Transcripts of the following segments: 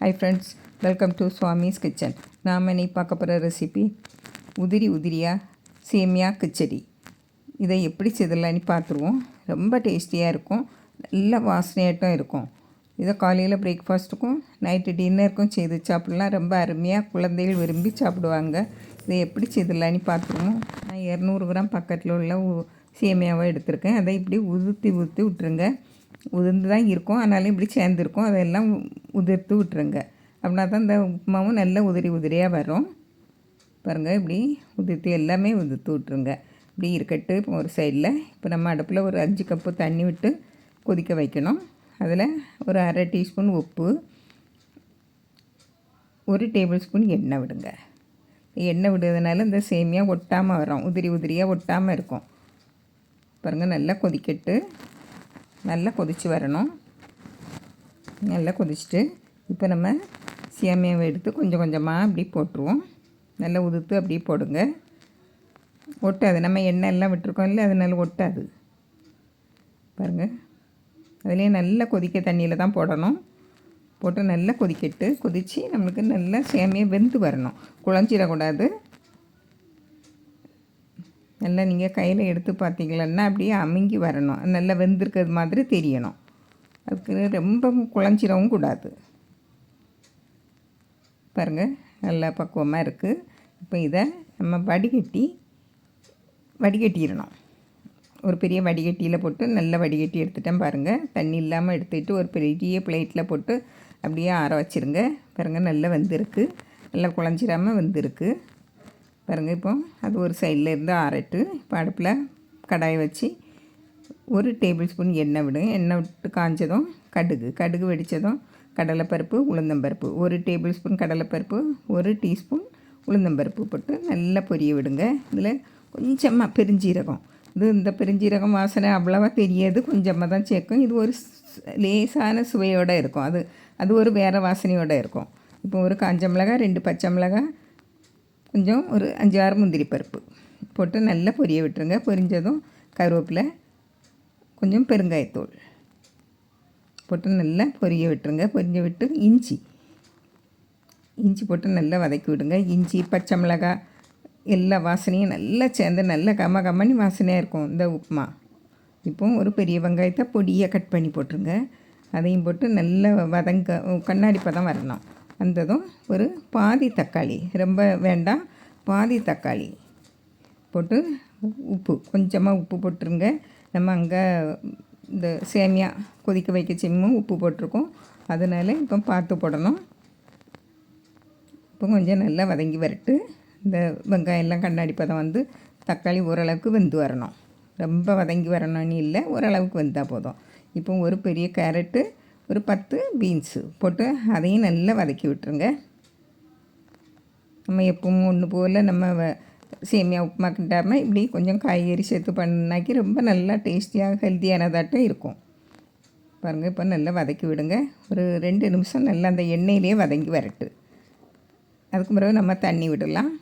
Hi friends, welcome to Swami's kitchen. நாம் இன்னைக்கு பார்க்க போகிற ரெசிபி உதிரி உதிரியாக சேமியா கிச்சடி. இதை எப்படி செய்தலான்னு பார்த்துருவோம். ரொம்ப டேஸ்டியாக இருக்கும், நல்ல வாசனையாட்டம் இருக்கும். இதை காலையில் பிரேக்ஃபாஸ்ட்டுக்கும் நைட்டு டின்னருக்கும் செய்து சாப்பிட்லாம். ரொம்ப அருமையாக குழந்தைகள் விரும்பி சாப்பிடுவாங்க. இதை எப்படி செய்தலான்னு பார்த்துருவோம். நான் 200 கிராம் பக்கத்தில் உள்ள சேமியாவை எடுத்திருக்கேன். அதை இப்படி ஊற்றி விட்டுருங்க. உதிர்ந்து தான் இருக்கும், ஆனாலும் இப்படி சேர்ந்துருக்கும். அதெல்லாம் உதிர்த்து விட்டுருங்க. அப்படின்னா தான் இந்த உப்புமாவும் நல்ல உதிரி உதிரியாக வரும். பாருங்கள், இப்படி உதிர்த்து எல்லாமே உதிர்த்து விட்டுருங்க. இப்படி இருக்கட்டு. ஒரு சைடில் இப்போ நம்ம அடுப்பில் ஒரு 5 கப்பு தண்ணி விட்டு கொதிக்க வைக்கணும். அதில் ஒரு அரை டீஸ்பூன் உப்பு, 1 டேபிள் ஸ்பூன் எண்ணெய் விடுங்க. எண்ணெய் விடுறதுனால இந்த சேமியா ஒட்டாமல் வரும், உதிரி உதிரியாக ஒட்டாமல் இருக்கும். பாருங்கள், நல்லா கொதிக்கட்டு. நல்லா கொதித்து வரணும். நல்லா கொதிச்சுட்டு இப்போ நம்ம சேமியாவை எடுத்து கொஞ்சம் கொஞ்சமாக அப்படி போட்டுருவோம். நல்லா உதுத்து அப்படியே போடுங்க. ஒட்டாது, நம்ம எண்ணெய் எல்லாம் விட்டுருக்கோம் இல்லை, அதனால ஒட்டாது. பாருங்கள், அதுலேயே நல்லா கொதிக்க தண்ணியில் தான் போடணும். போட்டு நல்லா கொதிக்கட்டு. கொதித்து நம்மளுக்கு நல்லா சேமியா வெந்து வரணும், குழஞ்சிடக்கூடாது. நல்லா நீங்கள் கையில் எடுத்து பார்த்தீங்களன்னா அப்படியே அமுங்கி வரணும், நல்லா வெந்திருக்கிறது மாதிரி தெரியணும். அதுக்கு ரொம்ப குழஞ்சிடவும் கூடாது. பாருங்கள், நல்லா பக்குவமாக இருக்குது. இப்போ இதை நம்ம வடிகட்டிடணும். ஒரு பெரிய வடிகட்டியில் போட்டு நல்லா வடிகட்டி எடுத்துட்டேன். பாருங்கள், தண்ணி இல்லாமல் எடுத்துக்கிட்டு ஒரு பெரிய பிளேட்டில் போட்டு அப்படியே ஆற வச்சுருங்க. பாருங்கள், நல்லா வெந்திருக்கு, நல்லா குழஞ்சிடாமல் வெந்திருக்கு. பாருங்கள், இப்போ அது ஒரு சைடில் இருந்து ஆறட்டு. இப்போ அடுப்பில் கடாயை வச்சு 1 டேபிள் ஸ்பூன் எண்ணெய் விடுங்க. எண்ணெய் விட்டு காஞ்சதும் கடுகு வெடித்ததும் கடலைப்பருப்பு, உளுந்தம்பருப்பு, 1 டேபிள் ஸ்பூன் கடலைப்பருப்பு, 1 டீஸ்பூன் உளுந்தம்பருப்பு போட்டு நல்லா பொரிய விடுங்க. இதில் கொஞ்சமாக பெருஞ்சீரகம். இந்த பெருஞ்சீரகம் வாசனை அவ்வளோவா தெரியாது, கொஞ்சமாக தான் சேர்க்கும். இது ஒரு லேசான சுவையோடு இருக்கும். அது ஒரு வேறு வாசனையோடு இருக்கும். இப்போ ஒரு காஞ்ச மிளகாய், 2 பச்சை மிளகாய், கொஞ்சம் ஒரு 5-6 முந்திரி பருப்பு போட்டு நல்லா பொரிய விட்டுருங்க. பொரிஞ்சதும் கருவேப்பிலை, கொஞ்சம் பெருங்காயத்தூள் போட்டு நல்லா பொரிய விட்டுருங்க. பொரிய விட்டு இஞ்சி போட்டு நல்லா வதக்கி விடுங்க. இஞ்சி, பச்சை மிளகாய் எல்லா வாசனையும் நல்லா சேர்ந்து நல்லா கம்மனி வாசனையாக இருக்கும் இந்த உப்புமா. இப்போ ஒரு பெரிய வெங்காயத்தை பொடியாக கட் பண்ணி போட்டுருங்க. அதையும் போட்டு நல்லா கண்ணாடி பதம் வரணும். வந்ததும் ஒரு பாதி தக்காளி, ரொம்ப வேண்டாம், பாதி தக்காளி போட்டு கொஞ்சமாக உப்பு போட்டுருங்க. நம்ம அங்கே இந்த சேமியா கொதிக்க வைக்க சிம்மும் உப்பு போட்டிருக்கோம், அதனால் இப்போ பார்த்து போடணும். இப்போ கொஞ்சம் நல்லா வதங்கி வரட்டு. இந்த வெங்காயம் எல்லாம் கண்ணாடி பதம் வந்து தக்காளி ஓரளவுக்கு வெந்து வரணும். ரொம்ப வதங்கி வரணும்னு இல்லை, ஓரளவுக்கு வெந்தால் போதும். இப்போ ஒரு பெரிய கேரட்டு, ஒரு 10 பீன்ஸு போட்டு அதையும் நல்லா வதக்கி விட்டுருங்க. நம்ம எப்பவும் ஒன்று போல் நம்ம சேமியா உப்புமா கிட்டாமல் இப்படி கொஞ்சம் காய்கறி சேர்த்து பண்ணாக்கி ரொம்ப நல்லா டேஸ்டியாக ஹெல்த்தியானதாட்டம் இருக்கும். பாருங்கள், இப்போ நல்லா வதக்கி விடுங்க. ஒரு 2 நிமிஷம் நல்லா அந்த எண்ணெயிலே வதங்கி வரட்டு. அதுக்கு பிறகு நம்ம தண்ணி விடலாம்.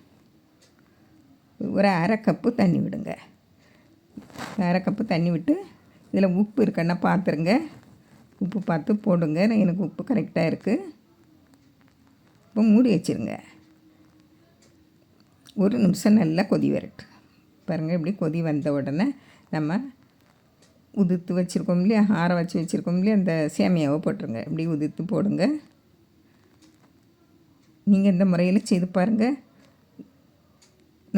ஒரு அரை கப்பு தண்ணி விடுங்க. அரை கப்பு தண்ணி விட்டு இதில் உப்பு இருக்குன்னா பார்த்துருங்க. உப்பு பார்த்து போடுங்க. எனக்கு உப்பு கரெக்டாக இருக்குது. இப்போ மூடி வச்சுருங்க. 1 நிமிஷம் நல்லா கொதி வரட்டு. பாருங்கள், இப்படி கொதி வந்த உடனே நம்ம உதிர்த்து வச்சுருக்கோம் இல்லையா, ஆற வச்சு வச்சுருக்கோம் இல்லையா, அந்த சேமியாவை போட்டுருங்க. இப்படி உதிர்த்து போடுங்க. நீங்கள் இந்த முறையில் செய்து பாருங்கள்,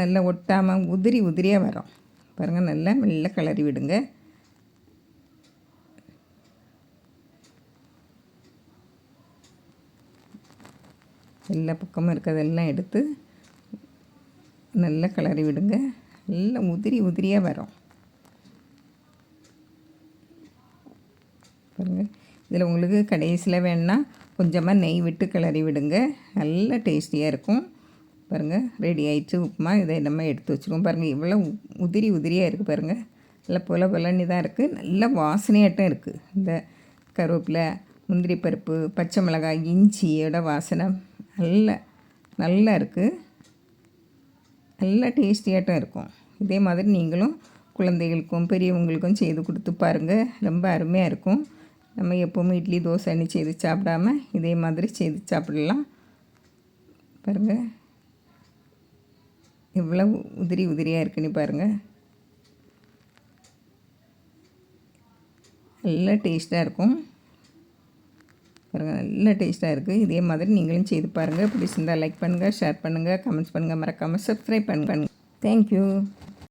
நல்லா ஒட்டாமல் உதிரியாக வரும். பாருங்கள், நல்லா மெல்ல கிளறி விடுங்க. எல்லா பக்கமும் இருக்கிறதெல்லாம் எடுத்து நல்லா கிளறி விடுங்க. நல்லா உதிரியாக வரும். பாருங்கள், இதில் உங்களுக்கு கடைசியில் வேணுன்னா கொஞ்சமாக நெய் விட்டு கிளறி விடுங்க. நல்லா டேஸ்டியாக இருக்கும். பாருங்கள், ரெடி ஆயிடுச்சு உப்புமா. இதை நம்ம எடுத்து வச்சுருவோம். பாருங்கள், இவ்வளோ உதிரியாக இருக்குது. பாருங்கள், நல்லா பொலன்னு தான் இருக்குது, நல்ல வாசனையாட்டம் இருக்குது. இந்த கருவேப்பிலை, முந்திரி பருப்பு, பச்சை மிளகாய், இஞ்சியோட வாசனை நல்லா இருக்குது. நல்லா டேஸ்டியாட்டம் இருக்கும். இதே மாதிரி நீங்களும் குழந்தைகளுக்கும் பெரியவங்களுக்கும் செய்து கொடுத்து பாருங்கள், ரொம்ப அருமையாக இருக்கும். நம்ம எப்போவுமே இட்லி தோசை அன்னி செய்து சாப்பிடாமல் இதே மாதிரி செய்து சாப்பிடலாம். பாருங்கள் எவ்வளோ உதிரி உதிரியாக இருக்குன்னு பாருங்கள். நல்லா டேஸ்ட்டாக இருக்கும். பாருங்கள் நல்ல டேஸ்ட்டாக இருக்குது. இதே மாதிரி நீங்களும் செய்து பாருங்கள். பிடிச்சிருந்தால் லைக் பண்ணுங்கள், ஷேர் பண்ணுங்கள், கமெண்ட்ஸ் பண்ணுங்கள், மறக்காமல் சப்ஸ்கிரைப் பண்ணுங்கள். தேங்க்யூ.